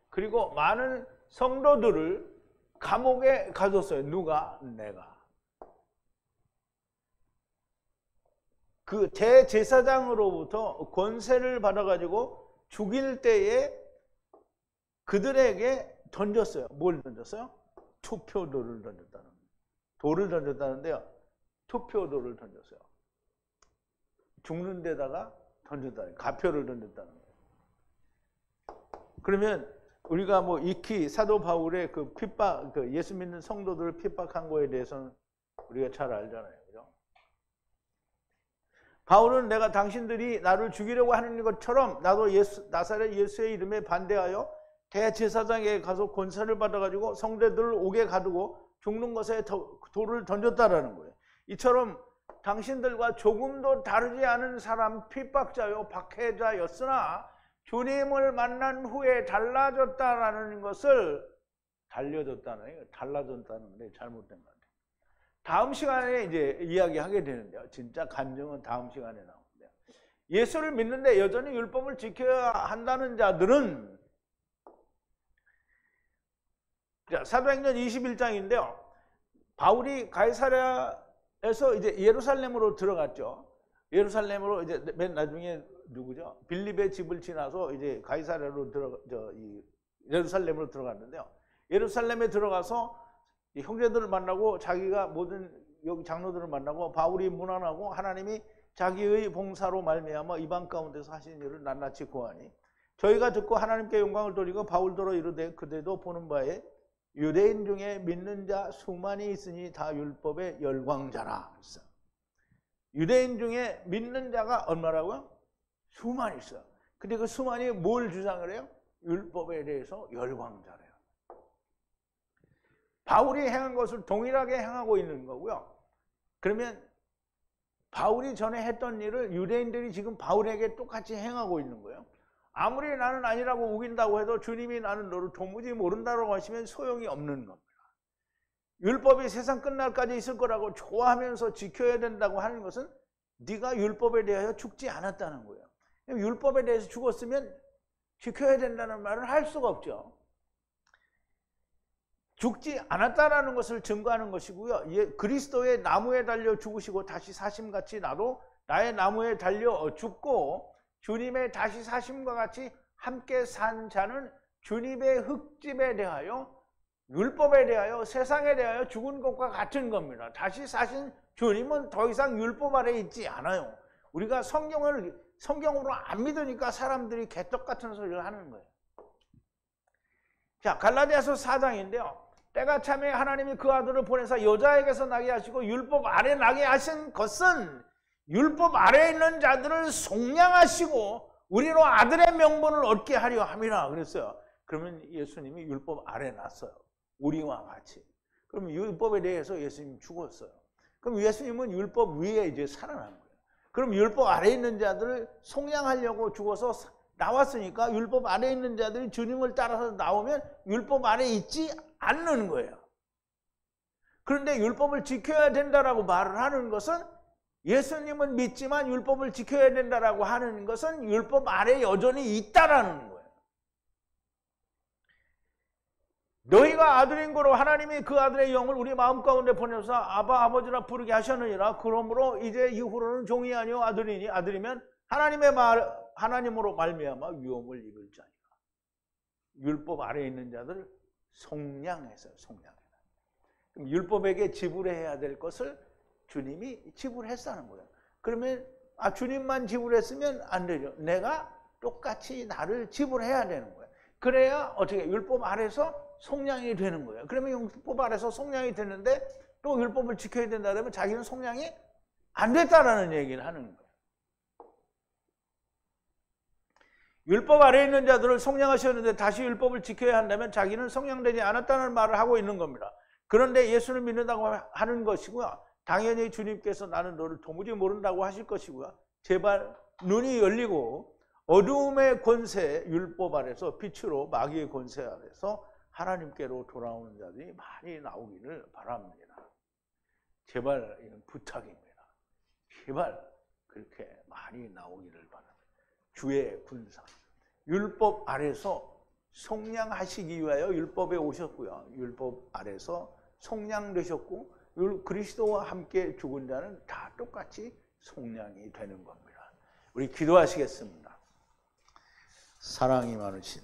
그리고 많은 성도들을 감옥에 가뒀어요. 누가? 내가. 그 대제사장으로부터 권세를 받아가지고 죽일 때에 그들에게 던졌어요. 뭘 던졌어요? 투표돌을 던졌다는 거예요. 돌을 던졌다는데요. 투표돌을 던졌어요. 죽는 데다가 던졌다는 거예요. 가표를 던졌다는 거예요. 그러면 우리가 뭐 익히 사도 바울의 그 핍박, 그 예수 믿는 성도들을 핍박한 거에 대해서는 우리가 잘 알잖아요. 그죠? 바울은 내가 당신들이 나를 죽이려고 하는 것처럼 나도 나사렛 예수의 이름에 반대하여 대제사장에게 가서 권세를 받아가지고 성도들을 옥에 가두고 죽는 것에 돌을 던졌다라는 거예요. 이처럼 당신들과 조금도 다르지 않은 사람 핍박자요 박해자였으나 주님을 만난 후에 달라졌다라는 것을 달라졌다는 건데 잘못된 것 같아요. 다음 시간에 이제 이야기하게 되는데요. 진짜 간증은 다음 시간에 나오는데요. 예수를 믿는데 여전히 율법을 지켜야 한다는 자들은 자, 사도행전 21장인데요. 바울이 가이사랴에서 이제 예루살렘으로 들어갔죠. 예루살렘으로 이제 맨 나중에 누구죠? 빌립의 집을 지나서 이제 가이사랴로 예루살렘으로 들어갔는데요. 예루살렘에 들어가서 형제들을 만나고 자기가 모든 여기 장로들을 만나고 바울이 문안하고 하나님이 자기의 봉사로 말미암아 이방 가운데서 하신 일을 낱낱이 고하니 저희가 듣고 하나님께 영광을 돌리고 바울더러 이르되 그대도 보는 바에 유대인 중에 믿는 자 수만이 있으니 다 율법의 열광자라. 유대인 중에 믿는 자가 얼마라고요? 수만이 있어요. 근데 그 수만이 뭘 주장을 해요? 율법에 대해서 열광자래요. 바울이 행한 것을 동일하게 행하고 있는 거고요. 그러면 바울이 전에 했던 일을 유대인들이 지금 바울에게 똑같이 행하고 있는 거예요. 아무리 나는 아니라고 우긴다고 해도 주님이 나는 너를 도무지 모른다고 하시면 소용이 없는 겁니다. 율법이 세상 끝날까지 있을 거라고 좋아하면서 지켜야 된다고 하는 것은 네가 율법에 대하여 죽지 않았다는 거예요. 율법에 대해서 죽었으면 지켜야 된다는 말을 할 수가 없죠. 죽지 않았다라는 것을 증거하는 것이고요. 그리스도의 나무에 달려 죽으시고 다시 사심같이 나도 나의 나무에 달려 죽고 주님의 다시 사심과 같이 함께 산 자는 주님의 흙집에 대하여 율법에 대하여 세상에 대하여 죽은 것과 같은 겁니다. 다시 사신 주님은 더 이상 율법 아래에 있지 않아요. 우리가 성경으로 안 믿으니까 사람들이 개떡 같은 소리를 하는 거예요. 자, 갈라디아서 4장인데요. 때가 참에 하나님이 그 아들을 보내사 여자에게서 나게 하시고 율법 아래 나게 하신 것은 율법 아래에 있는 자들을 속량하시고 우리로 아들의 명분을 얻게 하려 함이라 그랬어요. 그러면 예수님이 율법 아래 놨어요. 우리와 같이. 그럼 율법에 대해서 예수님이 죽었어요. 그럼 예수님은 율법 위에 이제 살아난 거예요. 그럼 율법 아래에 있는 자들을 속량하려고 죽어서 나왔으니까 율법 아래에 있는 자들이 주님을 따라서 나오면 율법 아래에 있지 않는 거예요. 그런데 율법을 지켜야 된다라고 말을 하는 것은 예수님은 믿지만 율법을 지켜야 된다라고 하는 것은 율법 아래 여전히 있다라는 거예요. 너희가 아들인 거로 하나님이 그 아들의 영을 우리 마음 가운데 보내서 아바 아버지라 부르게 하셨느니라. 그러므로 이제 이후로는 종이 아니요 아들이니 아들이면 하나님으로 말미암아 위엄을 입을 자니라. 율법 아래에 있는 자들 속량해서 속량해라. 그럼 율법에게 지불해야 될 것을 주님이 지불했다는 거예요. 그러면 주님만 지불했으면 안 되죠. 내가 똑같이 나를 지불해야 되는 거예요. 그래야 어떻게 율법 아래서 속량이 되는 거예요. 그러면 율법 아래서 속량이 됐는데 또 율법을 지켜야 된다 그러면 자기는 속량이 안 됐다라는 얘기를 하는 거예요. 율법 아래에 있는 자들을 속량하셨는데 다시 율법을 지켜야 한다면 자기는 속량되지 않았다는 말을 하고 있는 겁니다. 그런데 예수를 믿는다고 하는 것이고요. 당연히 주님께서 나는 너를 도무지 모른다고 하실 것이고요. 제발 눈이 열리고 어두움의 권세, 율법 아래서 빛으로 마귀의 권세 아래서 하나님께로 돌아오는 자들이 많이 나오기를 바랍니다. 제발 이런 부탁입니다. 제발 그렇게 많이 나오기를 바랍니다. 주의 군사. 율법 아래서 속량하시기 위하여 율법에 오셨고요. 율법 아래서 속량되셨고 그리스도와 함께 죽은 자는 다 똑같이 속량이 되는 겁니다. 우리 기도하시겠습니다. 사랑이 많으신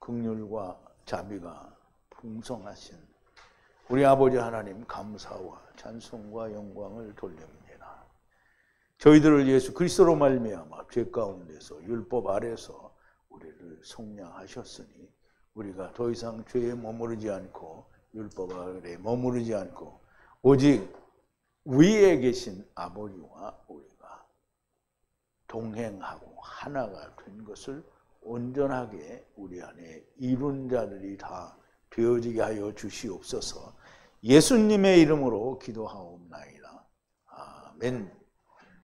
긍휼과 자비가 풍성하신 우리 아버지 하나님 감사와 찬송과 영광을 돌립니다. 저희들을 예수 그리스도로 말미암아 죄 가운데서 율법 아래서 우리를 속량하셨으니 우리가 더 이상 죄에 머무르지 않고 율법 아래 머무르지 않고 오직 위에 계신 아버지와 우리가 동행하고 하나가 된 것을 온전하게 우리 안에 이룬 자들이 다 되어지게 하여 주시옵소서. 예수님의 이름으로 기도하옵나이다. 아멘.